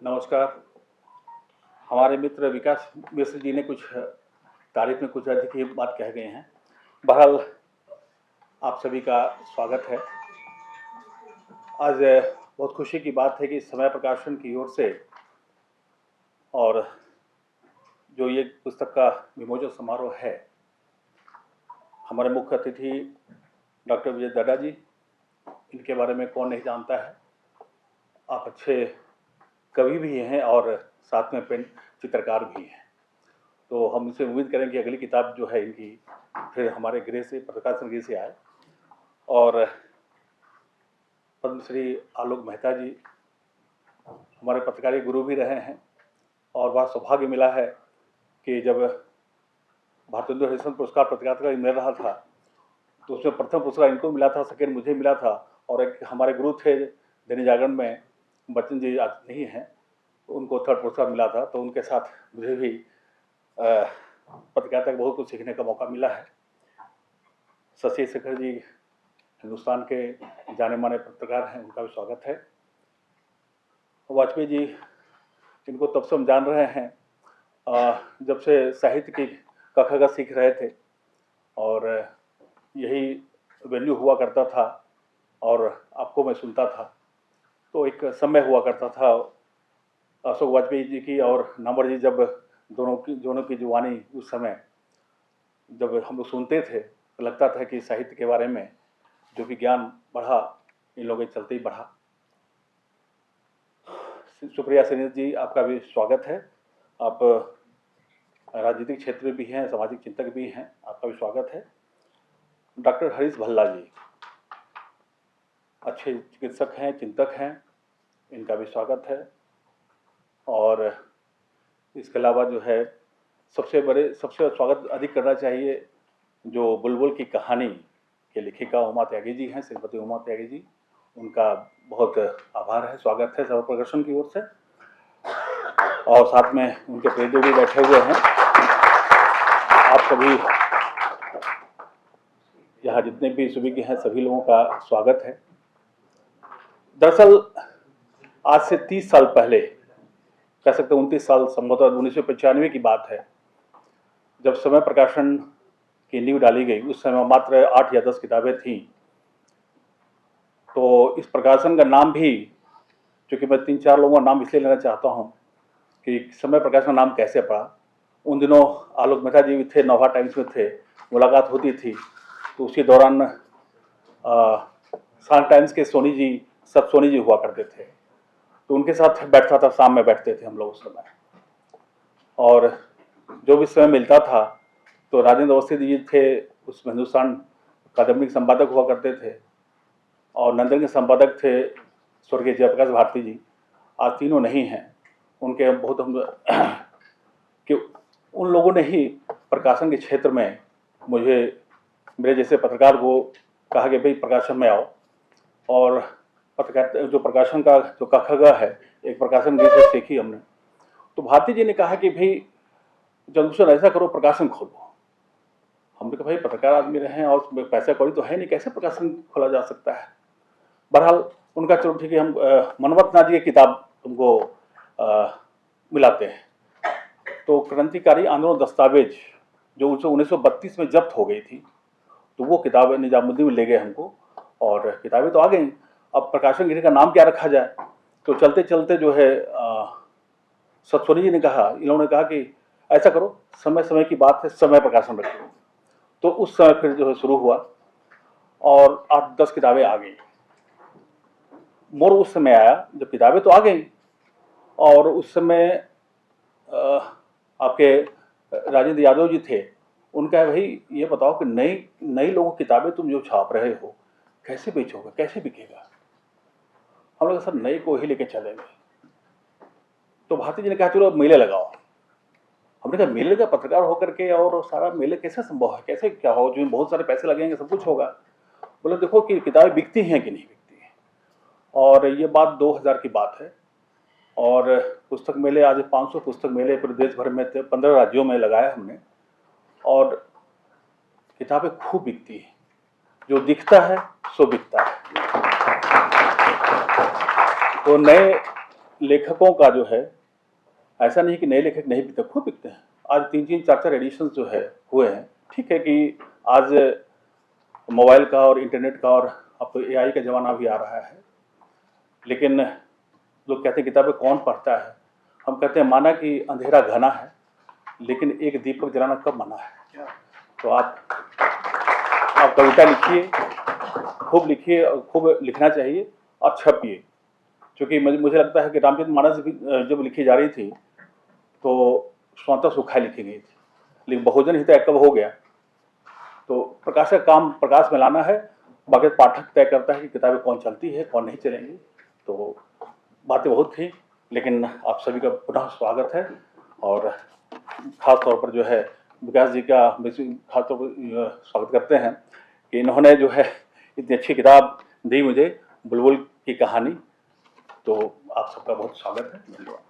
नमस्कार। हमारे मित्र विकास मिश्र जी ने कुछ तारीफ में कुछ अधिक ही बात कह गए हैं। बहरहाल आप सभी का स्वागत है। आज बहुत खुशी की बात है कि समय प्रकाशन की ओर से और जो ये पुस्तक का विमोचन समारोह है, हमारे मुख्य अतिथि डॉक्टर विजय दड्डा जी, इनके बारे में कौन नहीं जानता है। आप अच्छे कवि भी हैं और साथ में पेन चित्रकार भी हैं, तो हम इनसे उम्मीद करें कि अगली किताब जो है इनकी फिर हमारे गृह से प्रकाशन गृह से आए। और पद्मश्री आलोक मेहता जी हमारे पत्रकारिता गुरु भी रहे हैं और वह सौभाग्य मिला है कि जब भारतेंदु हरिश्चंद्र पुरस्कार पत्रकारिता मिल रहा था तो उसमें प्रथम पुरस्कार इनको मिला था, सेकेंड मुझे मिला था। और एक हमारे गुरु थे दैनिक जागरण में बच्चन जी, आज नहीं हैं, तो उनको थर्ड पुरस्कार मिला था। तो उनके साथ मुझे भी पत्रकारिता का बहुत कुछ सीखने का मौका मिला है। शशि शेखर जी हिंदुस्तान के जाने माने पत्रकार हैं, उनका भी स्वागत है। वाजपेयी जी, इनको तब से हम जान रहे हैं जब से साहित्य की कखा सीख रहे थे और यही वेन्यू हुआ करता था और आपको मैं सुनता था। तो एक समय हुआ करता था अशोक वाजपेयी जी की और नामवर जी, जब दोनों की जुबानी उस समय जब हम लोग सुनते थे तो लगता था कि साहित्य के बारे में जो भी ज्ञान बढ़ा इन लोगों के चलते ही बढ़ा। सुप्रिया सेन जी, आपका भी स्वागत है। आप राजनीतिक क्षेत्र में भी हैं, सामाजिक चिंतक भी हैं, आपका भी स्वागत है। डॉक्टर हरीश भल्ला जी अच्छे चिकित्सक हैं, चिंतक हैं, इनका भी स्वागत है। और इसके अलावा जो है सबसे स्वागत अधिक करना चाहिए जो बुलबुल की कहानी के लेखिका उमा त्यागी जी हैं, श्रीमती उमा त्यागी जी, उनका बहुत आभार है, स्वागत है सब प्रदर्शन की ओर से। और साथ में उनके प्रेरित भी बैठे हुए हैं। आप सभी यहाँ जितने भी सुविज्ञ हैं सभी लोगों का स्वागत है। दरअसल आज से 30 साल पहले, कह सकते 29 साल, संभवतः 1995 की बात है, जब समय प्रकाशन की नींव डाली गई। उस समय मात्र 8 या 10 किताबें थीं। तो इस प्रकाशन का नाम भी, चूँकि मैं 3-4 लोगों का नाम इसलिए लेना चाहता हूँ कि समय प्रकाशन का नाम कैसे पड़ा। उन दिनों आलोक मेहता जी भी थे, नोभा टाइम्स में थे, मुलाकात होती थी। तो उसी दौरान सन टाइम्स के सोनी जी हुआ करते थे, तो उनके साथ बैठता था, शाम में बैठते थे हम लोग उस समय। और जो भी समय मिलता था तो राजेंद्र अवस्थी जी थे, उसमें हिंदुस्तान कादम्बिक संपादक हुआ करते थे, और नंदन के संपादक थे स्वर्गीय जयप्रकाश भारती जी। आज तीनों नहीं हैं। उनके बहुत हम कि उन लोगों ने ही प्रकाशन के क्षेत्र में मुझे, मेरे जैसे पत्रकार को कहा कि भाई प्रकाशन में आओ। और पत्रकार जो प्रकाशन का जो कखगा है, एक प्रकाशन गृह से सीखी हमने। तो भारती जी ने कहा कि भाई जंक्शन ऐसा करो, प्रकाशन खोलो। हमने कहा भाई पत्रकार आदमी रहे और पैसा कौड़ी तो है नहीं, कैसे प्रकाशन खोला जा सकता है। बहरहाल उनका चलो ठीक है, हम मनमथ नाथ जी की किताब तुमको मिलाते हैं। तो क्रांतिकारी आंदोलन दस्तावेज जो 1932 में जब्त हो गई थी, तो वो किताबें निजामुद्दीन में ले गए हमको, और किताबें तो आ गई। अब प्रकाशन गृह का नाम क्या रखा जाए, तो चलते चलते जो है सतसोनी जी ने कहा, इन्होंने कहा कि ऐसा करो, समय समय की बात है, समय प्रकाशन रखो। तो उस समय फिर जो है शुरू हुआ और 8-10 किताबें आ गई। मोर उस समय आया जब किताबें तो आ गई, और उस समय आपके राजेंद्र यादव जी थे। उनका भाई ये बताओ कि नई लोगों की किताबें तुम जो छाप रहे हो कैसे बेचोगे, कैसे बिकेगा। हम लोग सर नई को ही लेके चलेंगे। तो भारती जी ने कहा चलो मेले लगाओ। हमने कहा मेले का पत्रकार होकर के और सारा मेले कैसे संभव है, कैसे क्या हो, जो बहुत सारे पैसे लगेंगे, सब कुछ होगा। बोले देखो कि किताबें बिकती हैं कि नहीं बिकती हैं। और ये बात 2000 की बात है। और पुस्तक मेले, आज 500 पुस्तक मेले पूरे देश भर में थे, 15 राज्यों में लगाया हमने, और किताबें खूब बिकती हैं। जो दिखता है सो बिकता है। तो नए लेखकों का जो है, ऐसा नहीं कि नए लेखक नहीं बिकते, खूब बिकते हैं। आज 3-3, 4-4 एडिशन जो है हुए हैं। ठीक है कि आज मोबाइल का और इंटरनेट का और अब तो एआई का ज़माना भी आ रहा है, लेकिन लोग कहते हैं किताबें कौन पढ़ता है। हम कहते हैं माना कि अंधेरा घना है, लेकिन एक दीपक जलाना कब मना है। तो आप कविता लिखिए, खूब लिखिए और खूब लिखना चाहिए और छपिए। क्योंकि मुझे लगता है कि रामचरितमानस भी जब लिखी जा रही थी तो स्वतः सुखाए लिखी गई थी, लेकिन बहुजन हिताय कब हो गया। तो प्रकाश का काम प्रकाश में लाना है, बाकी पाठक तय करता है कि किताबें कौन चलती है कौन नहीं चलेंगी। तो बातें बहुत थी, लेकिन आप सभी का पुनः स्वागत है। और ख़ास तौर पर जो है विकास जी का खास तौर पर स्वागत करते हैं कि इन्होंने जो है इतनी अच्छी किताब दी मुझे, बुलबुल की कहानी। तो आप सबका बहुत स्वागत है, धन्यवाद।